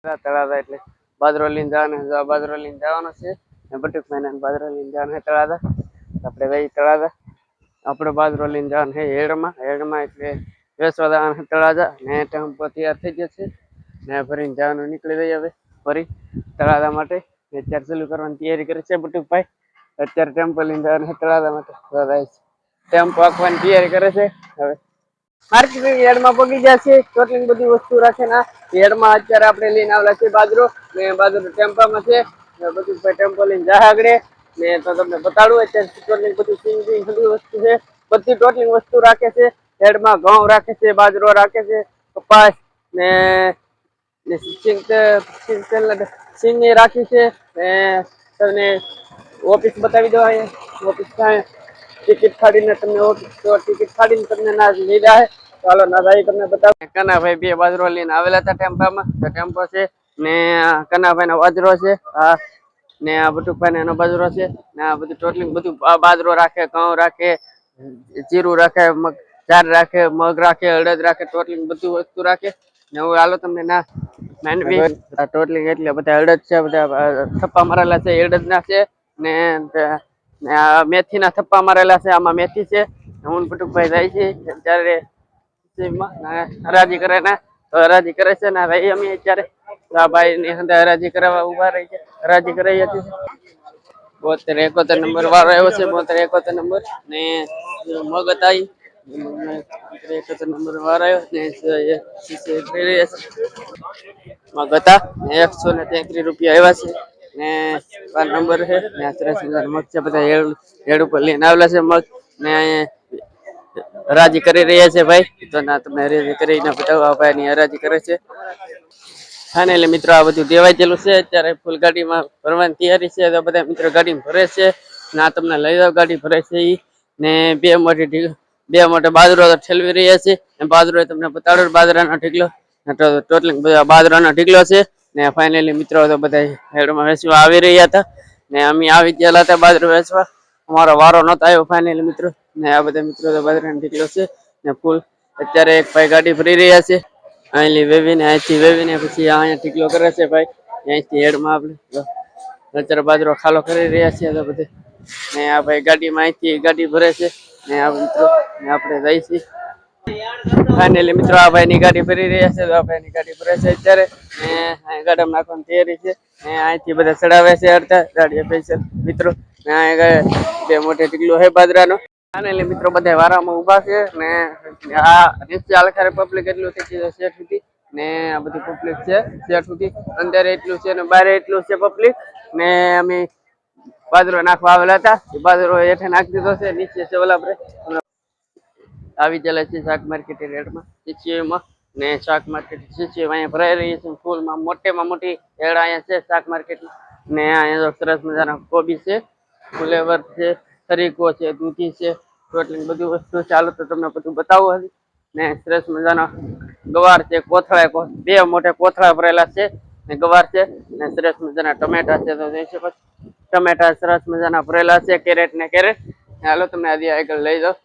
તળાજા એટલે બાજરો લઈને જવાનો બાજરો લઈને જવાનો છે ને બટુક મહિના બાજરો લઈને જવાનો છે તળાજા આપણે ભાઈ તળાજા આપણે બાજરો લઈને જવાનું છે હેડમાં એટલે વેસવા જવાનું છે તળાજા ને ટેમ્પો તૈયાર થઈ જશે ને ફરીને જવાનું નીકળી રહી હવે ફરી તળાજા માટે અત્યારે ચાલુ કરવાની તૈયારી કરે છે બટુકભાઈ અત્યારે ટેમ્પો લઈને જવાનું છે તળાજા માટે ટેમ્પો આખવાની તૈયારી કરે છે હવે માર્કેટ યાર્ડમાં પગી ગયા છે કેટલી બધી વસ્તુ રાખે ના યાર્ડમાં અત્યારે આપણે લઈને આવેલા છે બાજરો ને બાજરો ટેમ્પામાં છે બધું ટેમ્પો લઈને જા આગળ ને તો તમને બતાડું અત્યારે ટોટલી બધી સિંગિંગ બધી વસ્તુ છે બધી ટોટલી વસ્તુ રાખે છે યાર્ડમાં ઘઉં રાખે છે બાજરો રાખે છે કપાસ ને સિંગની રાખી છે ને તમને ઓફિસ બતાવી દો અહીંયા ઓફિસ ટિકિટ ફાડીને તમને ટિકિટ ફાડીને તમને ના લઈ જાય ચાલો ના ભાઈ તમને બતાવો કનાભાઈ બે બાજરો લઈને આવેલા હતા ટેમ્પામાં ટેમ્પો છે ને કનાભાઈ નો બાજરો છે હા ને આ બટુકભાઈ એનો બાજરો છે ને આ બધું ટોટલી બધું બાજરો રાખે ઘઉં રાખે જીરું રાખે ચાર રાખે મગ રાખે અડદ રાખે ટોટલી બધું વસ્તુ રાખે ને હું હાલો તમને ના માંડવી ટોટલી એટલે બધા અડદ છે બધા થપ્પા મારેલા છે અડદ ના છે ને મેથી ના થપ્પા મારેલા છે આમાં મેથી છે હું બટુકભાઈ જાય છે ત્યારે હરાજી કરે ને હરાજી કરે છે ને ભાઈ અમે અત્યારે ભાઈ ની અંદર હરાજી કરાવવા ઉભા રહી છે હરાજી કરાવી હતી 72 નંબર વાળો આવ્યો છે 72 નંબર ને મગ હતા 71 નંબર વાળો આવ્યો ને મગ હતા 133 રૂપિયા આવ્યા છે ને 12 નંબર છે ને 83 મગ છે બધા હેડ ઉપર લઈને આવેલા છે મગ ને હરાજી કરી રહ્યા છે ભાઈ તો ના તમે હરાજી કરીને બતાવવા ભાઈ ની હરાજી કરે છે ફાઇનલી મિત્રો આ બધું દેવાઈ ગયેલું છે અત્યારે ફૂલ ગાડીમાં ભરવાની તૈયારી છે તો બધા મિત્રો ગાડીમાં ભરે છે ના તમને લઈ જાવ ગાડી ભરે છે ઈ ને બે મોટે બાજરો ઠેલવી રહ્યા છે અને બાજરો તમને બતાડો બાજરાનો ઢીકલો ટોટલી બાજરાનો ઢીકલો છે ને ફાઇનલી મિત્રો તો બધા હેડમાં વેચવા આવી રહ્યા હતા ને અમે આવી ગયેલા હતા બાજરો વેચવા અમારો વારો નતો આવ્યો ફાઇનલી મિત્રો ને આ બધા મિત્રો તો બાજરાનો ઢીકલો છે ને ફૂલ અત્યારે એક ભાઈ ગાડી ભરી રહ્યા છે અહીંથી વેવીને પછી અહીંયા ઢીકલો કરે છે ભાઈ અહીંથી હેડમાં આપણે અત્યારે બાજરો ખાલો કરી રહ્યા છીએ તો બધે ને આ ભાઈ ગાડીમાં અહીંથી ગાડી ભરે છે ને આ મિત્રો ને આપણે જઈશું ફાઇનલી મિત્રો આ ભાઈ ની ગાડી ભરી રહ્યા છે તો આ ભાઈ ની ગાડી ભરે છે અત્યારે ને અહીં ગાડામાં નાખવાની તૈયારી છે ને અહીંથી બધા ચડાવે છે અડધા ગાડી પૈસા મિત્રો ને અહીં બે મોટે ઢીકલો છે બાજરાનો ફાઇનલી મિત્રો બધા વારામાં ઉભા છે ને આ નીચે આલખારે પબ્લિક એટલું થઈ ગયું છે સુધી ને આ બધી પબ્લિક છે શેઠ સુધી અંદર એટલું છે ને બહાર એટલું છે પબ્લિક ને અમે બાજરો નાખવા આવેલા હતા બાજરો હેઠે નાખી દીધો છે નીચે છે ઓલા આવી ગયેલા છે શાક માર્કેટ રેટમાં સીસીમાં ને શાક માર્કેટ સીસી અહીંયા ભરાઈ રહી છે ફૂલમાં મોટી હેડ અહીંયા છે શાક માર્કેટ ને અહીંયા સરસ મજાના કોબી છે ફુલેવર છે તરીકો છે દૂધી છે ટોટલી બધી વસ્તુ ચાલો તો તમને બધું બતાવું હતી ને સરસ મજાના ગવાર છે કોથળા બે મોટા કોથળા ભરેલા છે ને ગવાર છે ને સરસ મજાના ટમેટા છે તો જોઈ શકો ટમેટા સરસ મજાના ભરેલા છે કેરેટ ને કેરેટ હાલો તમને આજે આગળ લઈ જાઓ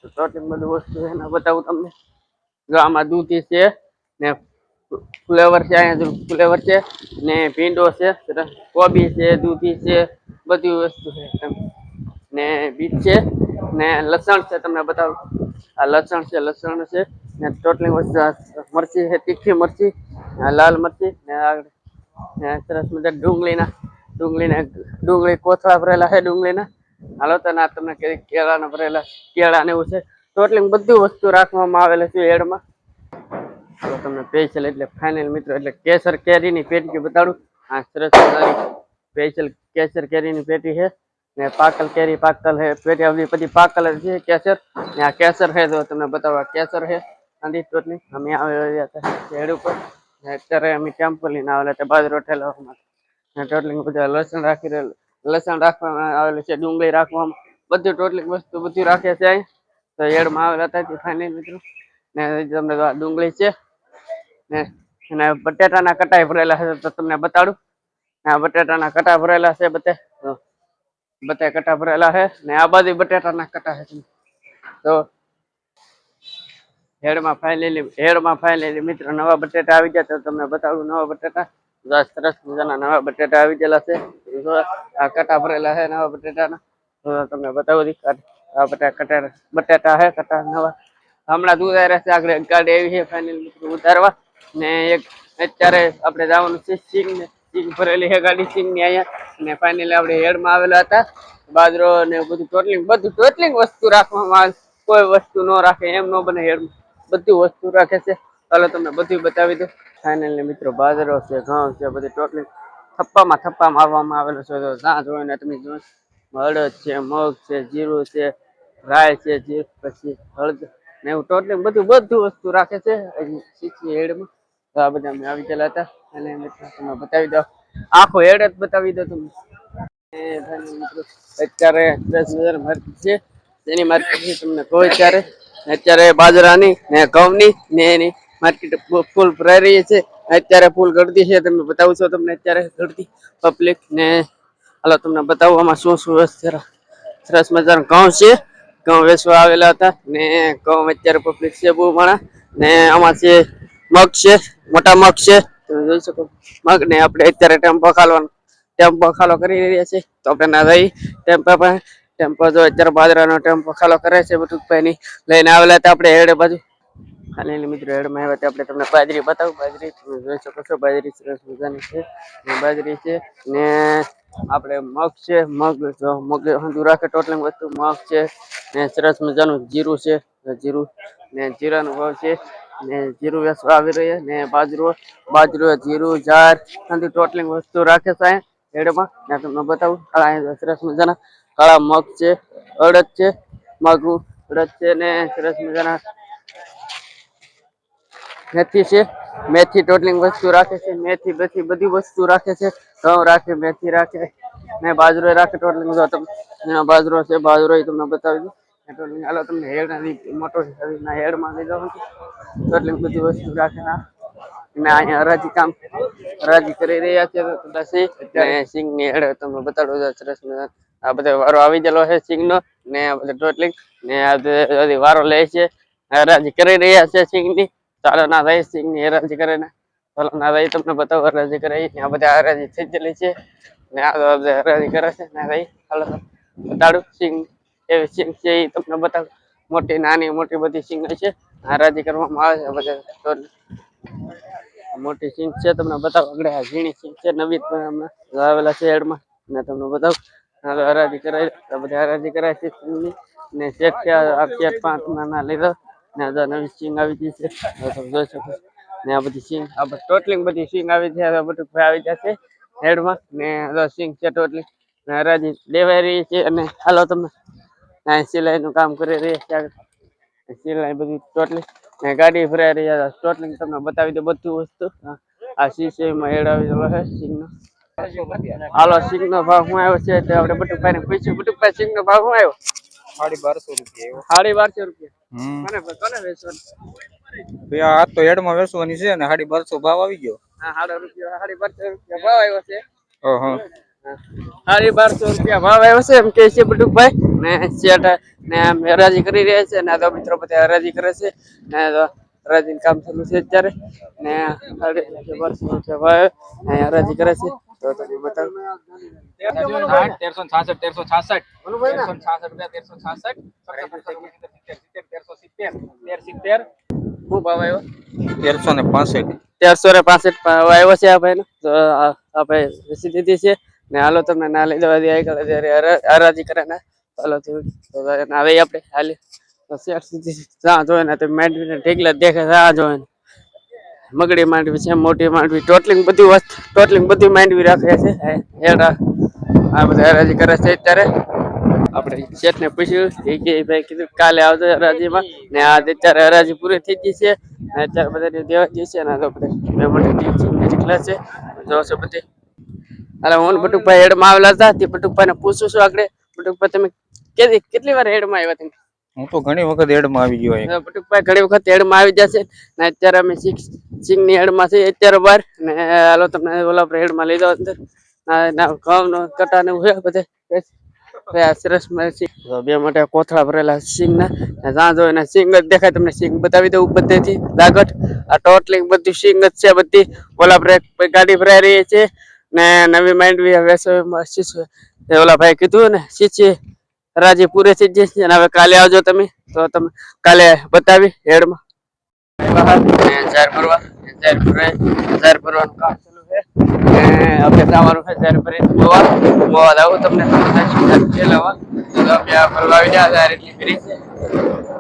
ટોટલી બધું વસ્તુ છે ને બતાવું તમને જો આમાં દૂધી છે ને ફ્લેવર છે અહીંયા ફ્લેવર છે ને ભીંડો છે કોબી છે દૂધી છે બધી વસ્તુ છે ને બીટ છે ને લસણ છે તમને બતાવું આ લસણ છે ને ટોટલી વસ્તુ મરચી છે તીખી મરચી લાલ મરચી ને સરસ મજા ડુંગળી કોથળા ભરેલા છે ડુંગળીના હાલો તો ના તમને કેળાના ભરેલા કેળા ને એવું છે ટોટલી બધી વસ્તુ રાખવામાં આવેલી છે એડમાં હાલો તમને સ્પેશિયલ એટલે ફાઇનલ મિત્રો એટલે કેસર કેરીની પેટી બતાડું આ સરસ સ્પેશિયલ કેસર કેરીની પેટી છે ને પાકલ કેરી પાકલ છે પેટી પછી પાકલ છે કેસર ને આ કેસર છે તો તમને બતાવવા કેસર છે આંધી ટોટલી અમે આવેલા હતા હેડ ઉપર અત્યારે અમે ટેમ્પો લઈને આવેલા હતા બાજરો ઠેલાવવામાં ટોટલી બધા લસણ રાખવામાં આવેલું છે ડુંગળી રાખવામાં બધું ટોટલી વસ્તુ બધું રાખે છે અહીં તો એડમાં આવેલા હતા ફાઇનલ મિત્રો ને તમને ડુંગળી છે ને બટેટાના કટાઈ ભરેલા છે તો તમને બતાડું બટેટાના કટા ભરેલા છે બધા કટા ભરેલા છે ને આ બધી બટેટાના કટા છે તો હેડમાં ફાઇનલી મિત્રો નવા બટેટા આવી ગયા. તો તમને બતાવું નવા બટેટા. સરસ મજાના નવા બટેટા આવી ગયેલા છે. આ કટા ભરેલા છે નવા બટેટાના. તો તમને બતાવું આ બટેટા છે કટા નવા. હમણાં દૂધ આવ્યા છે. આગળ એક ગાડી આવી છે ફાઇનલી મિત્રો ઉતારવા. ને એક અત્યારે આપણે જવાનું છે સિંગ ભરેલી છે ગાડી સિંગ ની અહીંયા. ને ફાઇનલી આપણે હેડમાં આવેલા હતા. બાજરો ને બધું ટોટલિંગ વસ્તુ રાખવામાં આવે. કોઈ વસ્તુ ન રાખે એમ ન બને. હેડ બધી વસ્તુ રાખે છે. ચાલો તમને બધું બતાવી દો. ફાઇનલી મિત્રો બાજરો છે, ઘઉં છે, બધી ટોટલી થપ્પા મારવામાં આવેલો છે. તો ત્યાં જોઈને તમે જો હળદ છે, મગ છે, જીરું છે, રાય છે, પછી હળદર ને એવું ટોટલી બધું વસ્તુ રાખે છે હેડમાં. તો આ બધા અમે આવી ગયેલા હતા. અને મિત્રો તમે બતાવી દો આખો હેડ જ બતાવી દો તમે. અત્યારે 10,000 માર્કેટ છે. એની માર્કેટ તમને કોઈ અત્યારે બાજરાની ને ઘઉંની ને એની માર્કેટ ફૂલ ભરાઈ રહી છે. અત્યારે ફૂલ ગળદી છે. તમે બતાવું છો તમને અત્યારે ગળદી પબ્લિક ને. હાલો તમને બતાવું આમાં શું સરસ મજાના ઘઉં છે. ઘઉં વેચવા આવેલા હતા. ને ઘઉં અત્યારે પબ્લિક છે બહુ માણા. ને આમાં છે મગ છે, મોટા મગ છે. તમે જોઈ શકો મગ ને આપણે અત્યારે ટેમ્પો ખાલો કરી રહ્યા છે. તો આપણે ના જઈ ટેમ્પો જો અત્યારે બાજરાનો ટેમ્પો ખાલો કરે છે. બટુકભાઈ લઈને આવેલા હતા આપણે હેડ બાજુ. ફાઇનલી મિત્રો હેડમાં આવ્યા હતા. આપણે તમને બાજરી બતાવું. બાજરી તમે જોઈ શકો છો. બાજરી સરસ મજાની છે. બાજરી છે ને આપણે મગ છે. મગ હંધુ રાખે ટોટલી વસ્તુ મગ છે ને સરસ મજાનું જીરું છે. જીરું ને જીરાનો ભાવ છે. ને જીરું વેચવા આવી રહ્યા ને બાજરો જીરું જાર ટોટલી વસ્તુ રાખે છે હેડમાં. ત્યાં તમને બતાવું. સરસ મજાના કાળા મગ છે, અડદ છે, અડદ છે ને સરસ મજાના મેથી છે. મેથી ટોટલિંગ વસ્તુ રાખે છે. મેથી બધી વસ્તુ રાખે છે. ઘઉં રાખે, મેથી રાખે ને બાજરો રાખે ટોટલિંગ. બાજરો છે. બાજરો તમને બતાવી દઉં. હાલો તમને મોટો હેડમાં લઈ જાઉં ટોટલિંગ બધી વસ્તુ રાખે. ને અહીંયા હરાજી કરી રહ્યા છે. સિંગ ની હેડ તમને બતાડું સરસ મજાના. આ બધા વારો આવી ગયેલો છે સિંગ નો ને આ બધા ટોટલિંગ ને આ વારો લે છે. હરાજી કરી રહ્યા છે સિંગ ની. ચાલો ના ભાઈ સિંગ ની હરાજી કરે ને. ચાલો ના ભાઈ તમને બતાવો હરાજી કરે. આ બધા હરાજી થઈ ગયેલી છે ને આ બધા હરાજી કરે છે. ના ભાઈ હાલો બતાડું સિંગ એવી સિંગ છે એ તમને બતાવું. મોટી નાની મોટી બધી સિંગ છે. હરાજી કરવામાં આવે છે બધા. મોટી સિંગ છે તમને બતાવો. આગળ આ ઝીણી સિંગ છે. નવી આવેલા છે હેડમાં ને તમને બતાવું. હરાજી કરાય બધા હરાજી કરાય છે ને સેટ 5 ના લીધો ને નવી સિંગ આવી ગઈ છે. તમે જોઈ શકો ને આ બધી સિંગ ટોટલિંગ બધી સિંગ આવી છે. બધું આવી જશે હેડમાં ને સિંગ છે ટોટલી હરાજી લેવાઈ રહી છે. અને હાલો તમને સિલાઈ નું કામ કરી રહી છે. સિલાઈ બધી ટોટલી ગાડી ભરાઈ રહ્યા ટોટલી તમને બતાવી દો બધું વસ્તુ. આ સીસીમાં હેડ આવી ગયેલો છે સિંગ નો. હાલો સિંગ નો ભાવ શું આવ્યો છે તે આપણે બટુકભાઈ ને પૂછ્યું. બટુકભાઈ સિંગ નો ભાવ શું આવ્યો? 1250 રૂપિયા. કોને વેચવાનું? આ તો હેડમાં વેચવાની છે ને 1250 ભાવ આવી ગયો. હા 1250 રૂપિયા ભાવ આવ્યો છે. 1250 રૂપિયા ભાવ આવ્યો છે એમ કે છે બટુકભાઈ ને શેઠ ને હરાજી કરી રહ્યા છે. ને આ તો મિત્રો બધા હરાજી કરે છે ને હરાજી કામ ચાલુ છે અત્યારે ને 1250 રૂપિયા ભાવ હરાજી કરે છે. તો તમે બતાવો 1366 શું ભાવ આવ્યો? 1365 1365 ભાવ આવ્યો છે આ ભાઈ નો. તો આ ભાઈ વેચી દીધી છે ને હાલો તમને ના લઈ જવા દે હરાજી કરે ને. હાલો હવે આપણે હાલી શેઠ સુધી જ્યાં જોઈ ને માંડવી ઢીકલા દેખે ત્યાં જોઈ મગડી માંડવી છે, મોટી માંડવી ટોટલિંગ બધી માંડવી રાખે છે. આ બધા હરાજી કરે છે અત્યારે. આપણે શેઠ ને પૂછ્યું કે ભાઈ કીધું કાલે આવજો હરાજીમાં ને આ અત્યારે હરાજી પૂરી થઈ ગઈ છે. અત્યારે બધા દેવા જઈ છે ને ઢીકલા છે જોશો બધી. હાલે હું બટુકભાઈ હેડમાં આવેલા હતા. તે બટુકભાઈ ને પૂછું છું આગળ. બટુકભાઈ તમે કેટલી વાર હેડમાં આવ્યા તમે? હું તો ઘણી વખત હેડમાં આવી ગયો. બટુકભાઈ ઘણી વખત હેડમાં આવી જશે ને અત્યારે અમે સિંગ ની હેડમાં છે અત્યારે બાર ને હાલો તમને ઓલા હેડમાં લઈ જાવ અંદર ઘઉં નો કટા ને બધે સરસ મળી તો બે મોટા કોથળા ભરેલા સિંગ ના જ્યાં જો એના સિંગ જ દેખાય તમને સિંગ બતાવી દઉં બધેથી લાગટ આ ટોટલી બધું સિંગ જ છે બધી ઓલા બ્રેક ગાડી ભરાઈ રહી છે ને નવી માંડવી હવે ઓલા ભાઈ કીધું ને શીખી રાજી પૂરે થઈ જશે અને હવે કાલે આવજો તમે તો તમે કાલે બતાવી હેડમાં જાર ભરવા જાર ભરવાનું કામ ચાલુ છે આપણે જવાનું છે જાર ભરી મોવા આવું તમને ખેલાવા તો આપણે આ ભરવા આવી ગયા જાર એટલી ફરી છે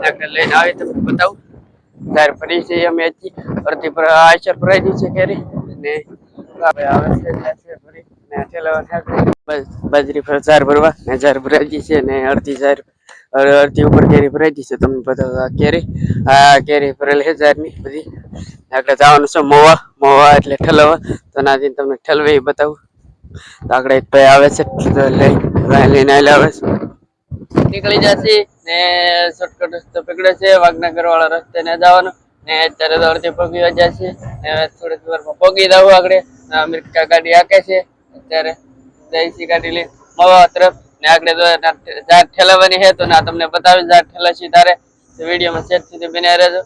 એટલે લઈને આવી તમને બતાવું જાર ભરી છે અમે હજી અડધી પર આયસર ભરાઈ ગઈ છે કેરી ને આવે છે ભરી ને ઠેલાવા બાજરી પર જાર ભરવા ને જાર ભરાઈ ગઈ છે ને અડધી જાર અડધી ઉપર કેરી ભરાઈ ગઈ છે તમને બતાવો આ કેરી ભરેલી છે જારની બધી એટલે જવાનું છે મોવા મોવા એટલે ઠલવા તો નાથી તમને ઠલવે બતાવું આગળ એક ભાઈ આવે છે લઈને આવે છે નીકળી જશે ને શોર્ટકટ રસ્તો પકડે છે વાઘનગર વાળા રસ્તે ને જવાનું ને અત્યારે તો અડધી પગી જશે ને થોડીક વારમાં પગી દઉં આગળ અમેરિકા ગાડી હાકે છે અત્યારે જઈશી ગાડી લઈ મોવા તરફ ને આગળ તો જાત ઠેલાવાની છે તો ના તમને બતાવી જાત ઠેલાશી તારે વિડીયોમાં સેટ સુધી બન્યા રહેજો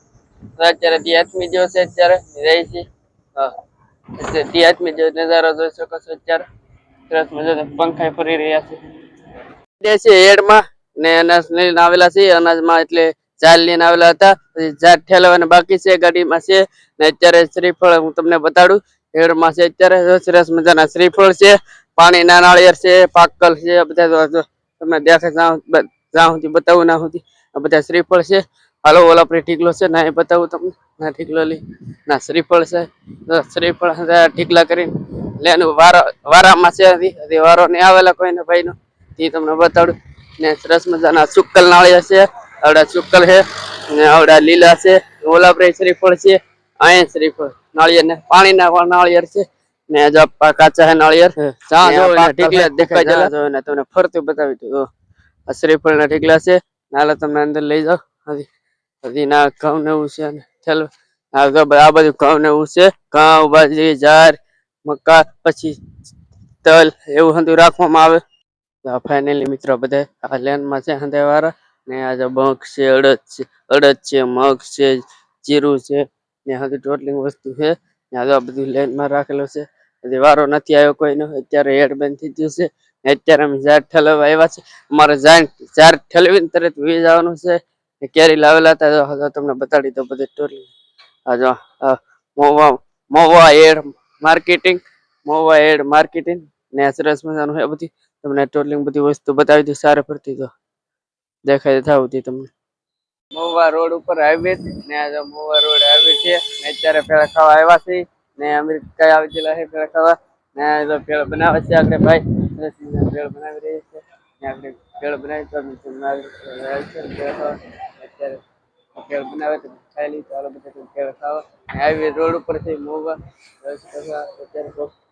તો અત્યારે તી આત્મી જેવો છે અત્યારે જઈશી હા તી આત્મી જેવો નજારો જોઈ શકો છો અત્યારે સરસ મજાના પંખા ફરી રહ્યા છે હેડમાં ને અનાજ લઈને આવેલા છે અનાજમાં એટલે ચાલ લઈને આવેલા હતા પછી જાત ઠેલાવાના બાકી છે ગાડીમાં છે ને અત્યારે શ્રીફળ હું તમને બતાડું હેડમાં છે અત્યારે સરસ મજાના શ્રીફળ છે પાણી ના નાળિયેર છે પાકલ છે બધા તમને દેખાય જ્યાં સુધી બતાવું ના સુધી આ બધા શ્રીફળ છે હાલો ઓલા પર ઢીકલો છે ના એ બતાવું તમને ના ઢીકલો લઈ ના શ્રીફળ છે શ્રીફળ ઢીકલા કરીને લેનું વારામાં છે વારો નહીં આવેલા કોઈને ભાઈ નો એ તમને બતાડું ને સરસ મજાના સુક્કલ નાળિયેર છે આવડા સુક્કલ છે ને આવડા લીલા છે ઓલા પર શ્રીફળ છે અહીંયા શ્રીફળ નાળિયેર ને પાણી ના નાળિયેર છે ને જો કાચા હે નાળિયેર ઢીકલા દેખાય ને તમને ફરતું બતાવી દઉં શ્રીફળ ના ઢીકલા છે નાલે તમને અંદર લઈ જાઓ હજી ના ઘઉં ને એવું છે ચાલો આ બધું ઘઉં ને એવું છે ઘઉં બાજરી જાર મકા પછી તલ એવું બધું રાખવામાં આવે ફાઇનલી મિત્રો બધા આ લેન્ડમાં છે હંધે વાળા ને આજે બંક છે અડદ છે મગ છે જીરું છે ને હજી ટોટલી વસ્તુ છે આ બધું લેન્ડમાં રાખેલું છે હજી વારો નથી આવ્યો કોઈનો અત્યારે હેડ બંધ થઈ ગયું છે અત્યારે અમે ઝાડ ઠલવવા આવ્યા છે અમારે ઝાડ ઠલવીને તરત વી જવાનું છે કેરી લાવેલા હતા તમને બતાડી દો બધે ટોટલી મોવા એડ માર્કેટિંગ ને સરસ મજાનું એ બધી તમને ટોટલી બધી વસ્તુ બતાવી દઉં સારા પડતી તો દેખાય થાવતી તમને મોવા રોડ ઉપર હાઈવે ને આ મોવા રોડ હાઈવે છે ને અત્યારે પેલા ખાવા આવ્યા છે ને અમેરિકા આવી ગયેલા છે પેલા ખાવા ને ભેળ બનાવે છે આપણે ભાઈ ભેળ બનાવી રહી છે ને આપણે ભેળ બનાવી તો અત્યારે ભેળ બનાવે તો ખાઈ લઈ ચાલો બધા ભેળ ખાવા હાઈવે રોડ ઉપર છે મોવા અત્યારે